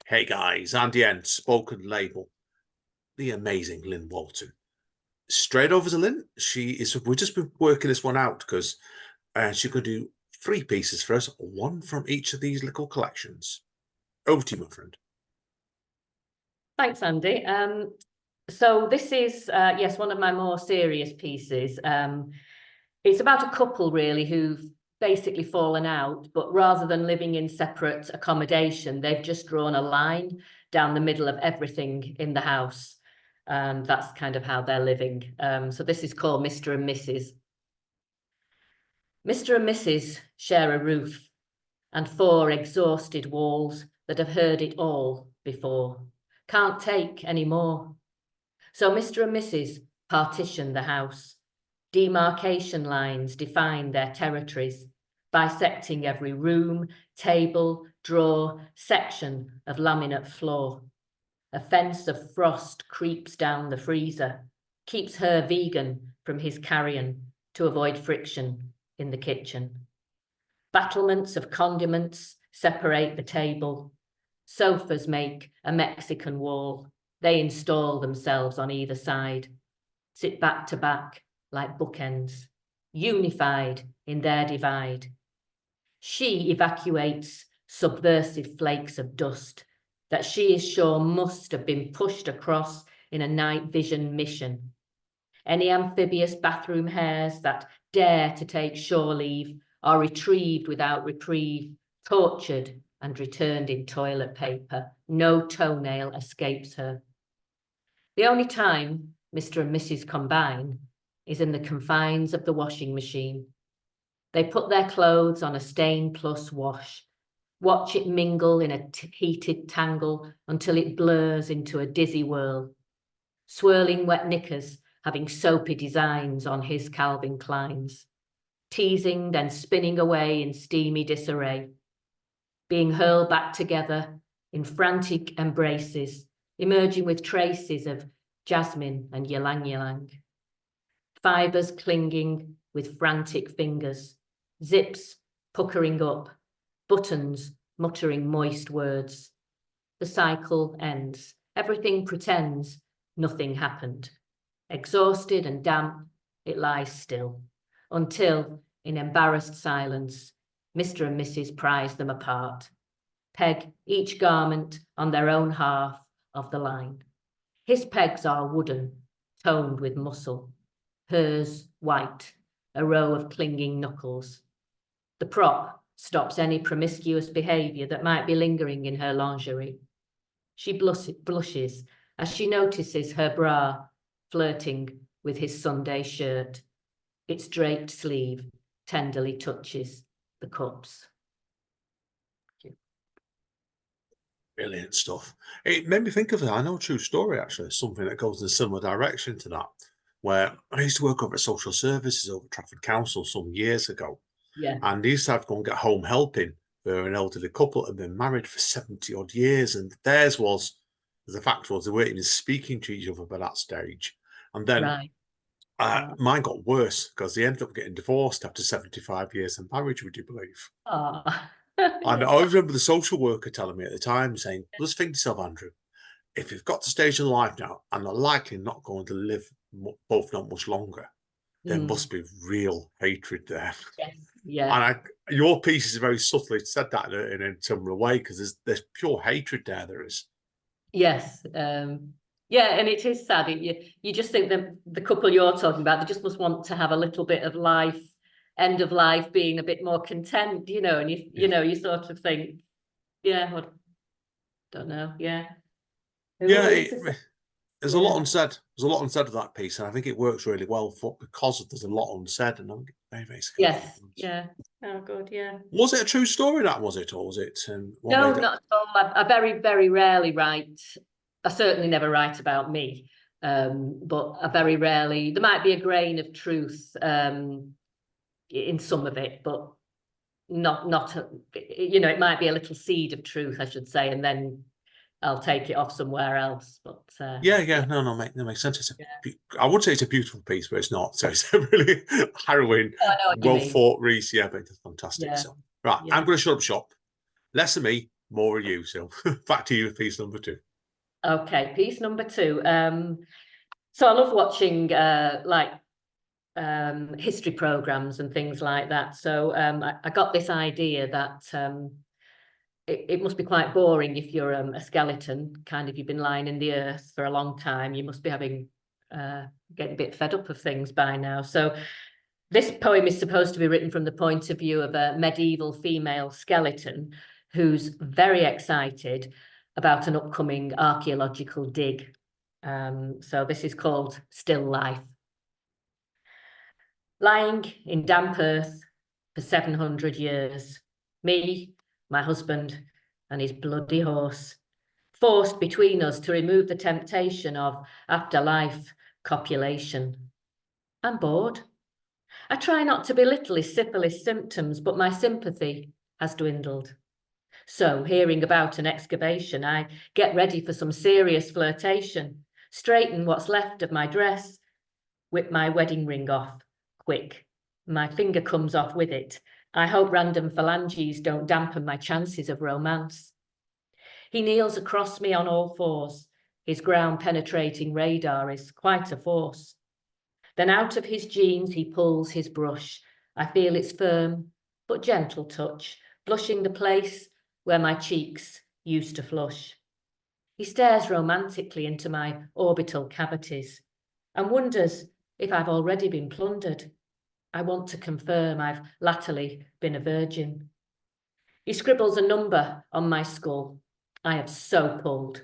Hey guys, Andy N, spoken label, the amazing Lynn Walton. Straight over to Lynn. We've just been working this one out because she's going to do three pieces for us, one from each of these little collections. Over to you, my friend. Thanks, Andy. So this is, yes, one of my more serious pieces. It's about a couple, really, who've basically fallen out, but rather than living in separate accommodation, they've just drawn a line down the middle of everything in the house. And that's kind of how they're living. So this is called Mr. and Mrs. Mr. and Mrs. share a roof and four exhausted walls that have heard it all before, can't take any more. So Mr. and Mrs. partition the house. Demarcation lines define their territories, bisecting every room, table, drawer, section of laminate floor. A fence of frost creeps down the freezer, keeps her vegan from his carrion to avoid friction in the kitchen. Battlements of condiments separate the table. Sofas make a Mexican wall. They install themselves on either side, sit back to back like bookends, unified in their divide. She evacuates subversive flakes of dust that she is sure must have been pushed across in a night vision mission. Any amphibious bathroom hairs that dare to take shore leave are retrieved without reprieve, tortured and returned in toilet paper. No toenail escapes her. The only time Mr. and Mrs. combine is in the confines of the washing machine. They put their clothes on a stain plus wash, watch it mingle in a heated tangle until it blurs into a dizzy whirl. Swirling wet knickers having soapy designs on his Calvin Kleins, teasing then spinning away in steamy disarray, being hurled back together in frantic embraces, emerging with traces of jasmine and ylang-ylang. Fibres clinging with frantic fingers, zips puckering up, buttons muttering moist words. The cycle ends. Everything pretends nothing happened. Exhausted and damp, it lies still, until, in embarrassed silence, Mr. and Mrs. prise them apart, peg each garment on their own half of the line. His pegs are wooden, toned with muscle, hers white, a row of clinging knuckles. The prop stops any promiscuous behaviour that might be lingering in her lingerie. She blushes as she notices her bra flirting with his Sunday shirt. Its draped sleeve tenderly touches the cups. Brilliant stuff. It made me think of I know a true story, actually, something that goes in a similar direction to that, where I used to work over at social services over Trafford Council some years ago. Yeah. And they used to have to go and get home helping for an elderly couple that had been married for 70 odd years. And theirs was, the fact was, they weren't even speaking to each other by that stage. And then mine got worse because they ended up getting divorced after 75 years of marriage, would you believe? Oh. And I always remember the social worker telling me at the time, saying, just think to yourself, Andrew, if you've got to stage in life now and are likely not going to live both not much longer, there must be real hatred there. Yes. Yeah. And your piece is very subtly said that in a similar way, because there's pure hatred there is. Yes. Yeah, and it is sad. You just think that the couple you're talking about, they just must want to have a little bit of life, end of life, being a bit more content, you know, and you know, you sort of think, yeah, I don't know, yeah. Yeah, there's a lot unsaid. There's a lot unsaid of that piece, and I think it works really well because there's a lot unsaid, and I'm very, very scared. Yes, yeah. Oh, good, yeah. Was it a true story, that, was it, or was it? No, not at all. I very, very rarely write. I certainly never write about me, but I very rarely. There might be a grain of truth in some of it, but not. You know, it might be a little seed of truth, I should say, and then I'll take it off somewhere else. But no, makes sense. I would say it's a beautiful piece, but it's not. So it's a really harrowing, well thought, Reese. Yeah, but it's fantastic. Yeah. So, right, I'm going to shut up shop. Less of me, more of you. So back to you with piece number 2. Okay, piece number 2. So I love watching history programs and things like that. So I got this idea that it must be quite boring if you're a skeleton, kind of, you've been lying in the earth for a long time. You must be getting a bit fed up of things by now. So this poem is supposed to be written from the point of view of a medieval female skeleton who's very excited about an upcoming archaeological dig. So this is called Still Life. Lying in damp earth for 700 years, me, my husband, and his bloody horse, forced between us to remove the temptation of afterlife copulation. I'm bored. I try not to belittle his syphilis symptoms, but my sympathy has dwindled. So, hearing about an excavation, I get ready for some serious flirtation, straighten what's left of my dress, whip my wedding ring off, quick. My finger comes off with it. I hope random phalanges don't dampen my chances of romance. He kneels across me on all fours. His ground-penetrating radar is quite a force. Then out of his jeans he pulls his brush. I feel its firm but gentle touch, blushing the place where my cheeks used to flush. He stares romantically into my orbital cavities and wonders if I've already been plundered. I want to confirm I've latterly been a virgin. He scribbles a number on my skull. I have so pulled.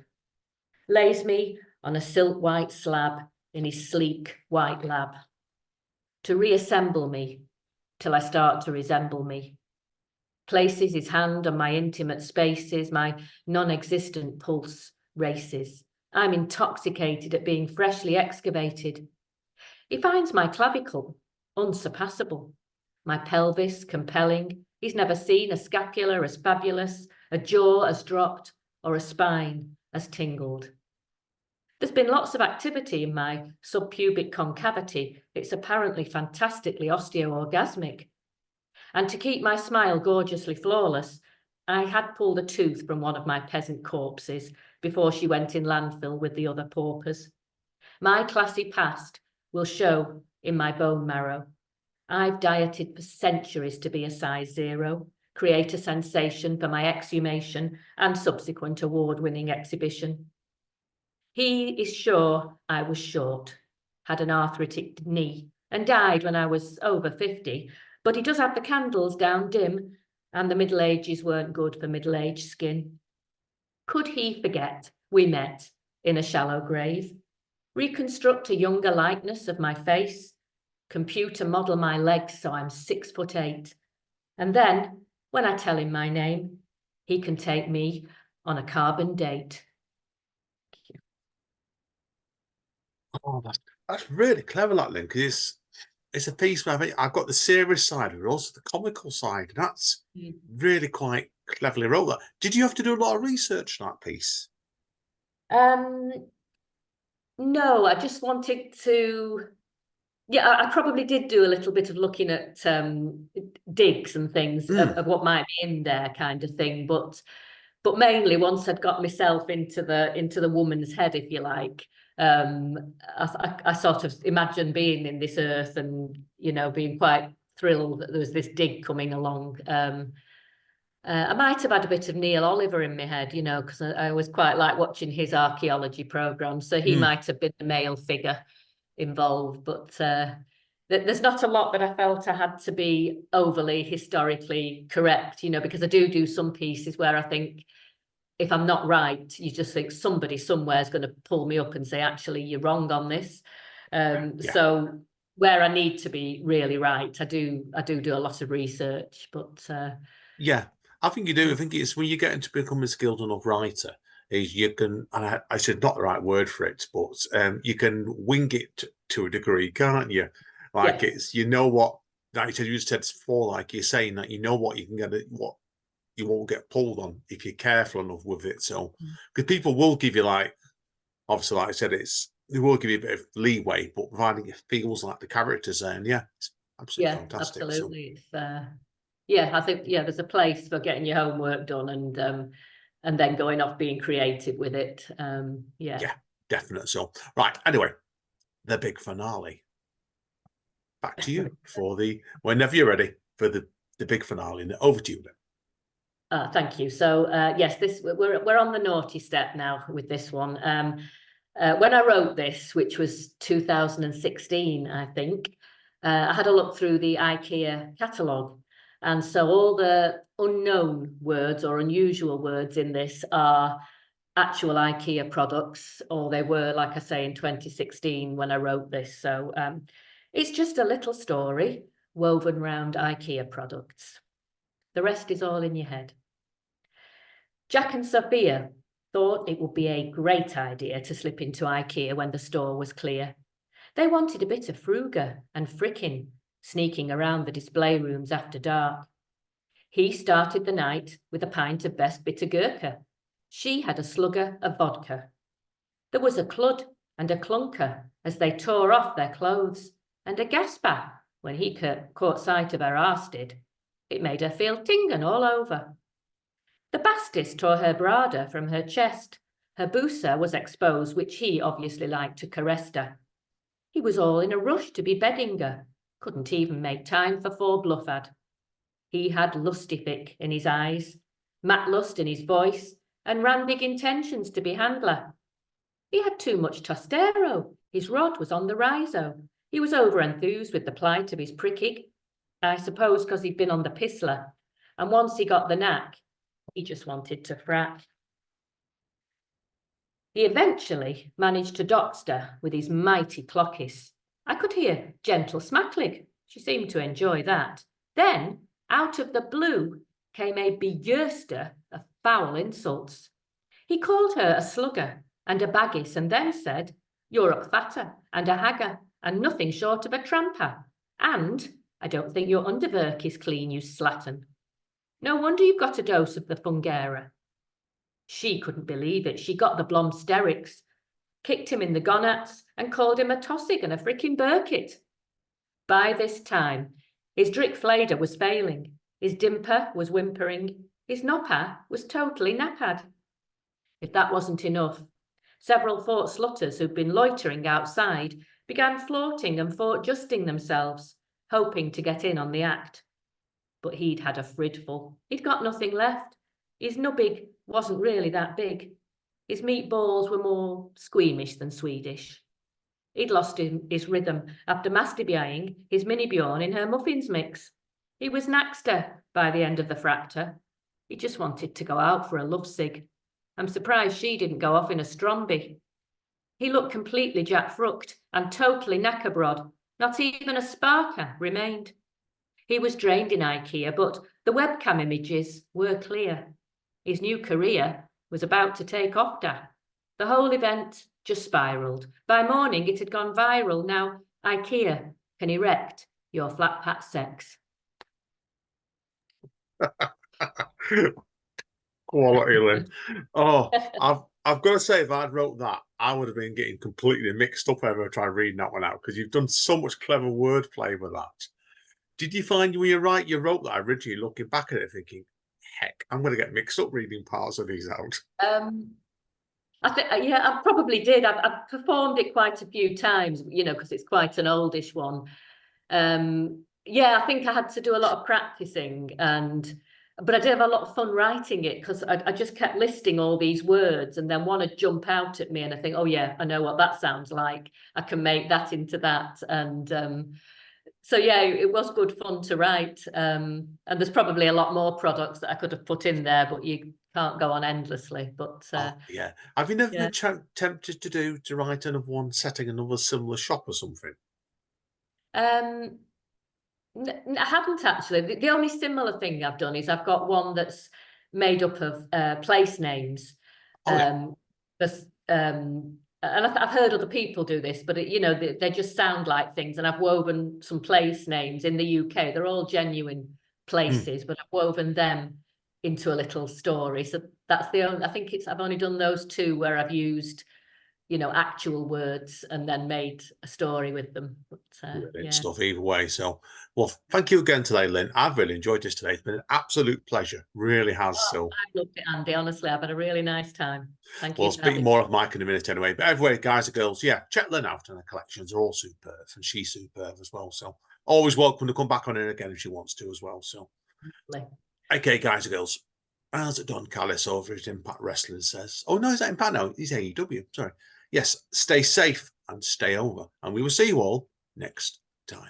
Lays me on a silk white slab in his sleek white lab to reassemble me till I start to resemble me. Places his hand on my intimate spaces, my non-existent pulse races. I'm intoxicated at being freshly excavated. He finds my clavicle unsurpassable, my pelvis compelling. He's never seen a scapula as fabulous, a jaw as dropped, or a spine as tingled. There's been lots of activity in my subpubic concavity. It's apparently fantastically osteoorgasmic. And to keep my smile gorgeously flawless, I had pulled a tooth from one of my peasant corpses before she went in landfill with the other paupers. My classy past will show in my bone marrow. I've dieted for centuries to be a size 0, create a sensation for my exhumation and subsequent award-winning exhibition. He is sure I was short, had an arthritic knee, and died when I was over 50, but he does have the candles down dim, and the Middle Ages weren't good for middle-aged skin. Could he forget we met in a shallow grave? Reconstruct a younger likeness of my face? Computer model my legs so I'm 6'8", and then, when I tell him my name, he can take me on a carbon date. Oh, that's really clever, that, Lynn, because it's a piece where I've got the serious side but also the comical side. And that's really quite cleverly wrote. That. Did you have to do a lot of research on that piece? No, I just wanted to. Yeah, I probably did do a little bit of looking at digs and things of what might be in there, kind of thing. But mainly once I'd got myself into the woman's head, if you like, I sort of imagined being in this earth and, you know, being quite thrilled that there was this dig coming along. I might have had a bit of Neil Oliver in my head, you know, because I always quite like watching his archaeology programme. So he might have been the male figure involved, but there's not a lot that I felt I had to be overly historically correct, you know, because I do some pieces where I think if I'm not right, you just think somebody somewhere is going to pull me up and say, actually, you're wrong on this. So where I need to be really right, I do a lot of research, but yeah, I think you do. I think it's when you get into becoming a skilled enough writer, is you can, and I said not the right word for it, but you can wing it to a degree, can't you? Like it's, you know what, like you said before, like you're saying that you know what you can get, what you won't get pulled on if you're careful enough with it. So, because people will give you, like, obviously, like I said, they will give you a bit of leeway, but providing it feels like the characters there, and it's absolutely fantastic. Absolutely. So. I think there's a place for getting your homework done, and and then going off being creative with it. Yeah, definitely. So, right. Anyway, the big finale. Back to you for whenever you're ready for the big finale. Over to you then. Thank you. So yes, we're on the naughty step now with this one. When I wrote this, which was 2016, I think, I had a look through the IKEA catalogue. And so all the unknown words or unusual words in this are actual IKEA products, or they were, like I say, in 2016 when I wrote this. So it's just a little story woven around IKEA products. The rest is all in your head. Jack and Sophia thought it would be a great idea to slip into IKEA when the store was clear. They wanted a bit of fruga and frickin', sneaking around the display rooms after dark. He started the night with a pint of best bitter gurkha. She had a slugger of vodka. There was a clud and a clunker as they tore off their clothes, and a gasper when he caught sight of her arsted. It made her feel tingun all over. The Bastis tore her brada from her chest. Her boosa was exposed, which he obviously liked to caress her. He was all in a rush to be bedding her, couldn't even make time for 4 bluffad. He had lustific in his eyes, mat lust in his voice, and ran big intentions to be handler. He had too much tostero. His rod was on the riso. He was over-enthused with the plight of his prickig, I suppose because he'd been on the pissler, and once he got the knack, he just wanted to frat. He eventually managed to doxter with his mighty clockis. I could hear gentle smacklig. She seemed to enjoy that. Then, out of the blue, came a begerster of foul insults. He called her a slugger and a baggis, and then said, "You're a fatter and a hagger, and nothing short of a tramper. And I don't think your underwork is clean, you slattern. No wonder you've got a dose of the fungera." She couldn't believe it. She got the blomsterics, kicked him in the gonats, and called him a tossig and a frickin' Burkitt. By this time, his Drickflader was failing, his dimper was whimpering, his nopper was totally knackered. If that wasn't enough, several Fort Slutters who'd been loitering outside began flaunting and fort-justing themselves, hoping to get in on the act. But he'd had a fridful. He'd got nothing left. His nubbig wasn't really that big. His meatballs were more squeamish than Swedish. He'd lost his rhythm after masturbating his mini Bjorn in her muffins mix. He was naxter by the end of the fractor. He just wanted to go out for a lovesig. I'm surprised she didn't go off in a stromby. He looked completely jack-frucked and totally knackerbrod. Not even a sparker remained. He was drained in IKEA, but the webcam images were clear. His new career was about to take off. The whole event just spiralled. By morning, it had gone viral. Now, IKEA can erect your flat pat sex. Quality, Lynn. Oh, I've got to say, if I'd wrote that, I would have been getting completely mixed up ever try reading that one out, because you've done so much clever wordplay with that. Did you find when you wrote that originally, looking back at it, thinking, heck, I'm going to get mixed up reading parts of these out? I think, yeah, I probably did. I've performed it quite a few times, because it's quite an oldish one. Yeah, I think I had to do a lot of practicing, but I did have a lot of fun writing it, because I just kept listing all these words, and then one would jump out at me, and I think, oh yeah, I know what that sounds like. I can make that into that, and so yeah, it was good fun to write. And there's probably a lot more products that I could have put in there, but you can't go on endlessly. But yeah, have you never been tempted to write another one setting another similar shop or something? I haven't actually. The only similar thing I've done is I've got one that's made up of place names. And I've heard other people do this, but they just sound like things. And I've woven some place names in the UK. They're all genuine places, but I've woven them into a little story. So that's the only. I think I've only done those two where I've used actual words and then made a story with them. But, brilliant stuff either way. So, well, thank you again today, Lynn. I've really enjoyed this today. It's been an absolute pleasure. Really has. So I've loved it, Andy. Honestly, I've had a really nice time. Thank you. We'll speak more of Mike in a minute anyway. But anyway, guys and girls, yeah, check Lynn out, and her collections are all superb, and she's superb as well. So always welcome to come back on in again if she wants to as well. So, okay, guys and girls. As Don Callis over at Impact Wrestling says, oh no, is that Impact now? He's AEW. Sorry. Yes, stay safe and stay over, and we will see you all next time.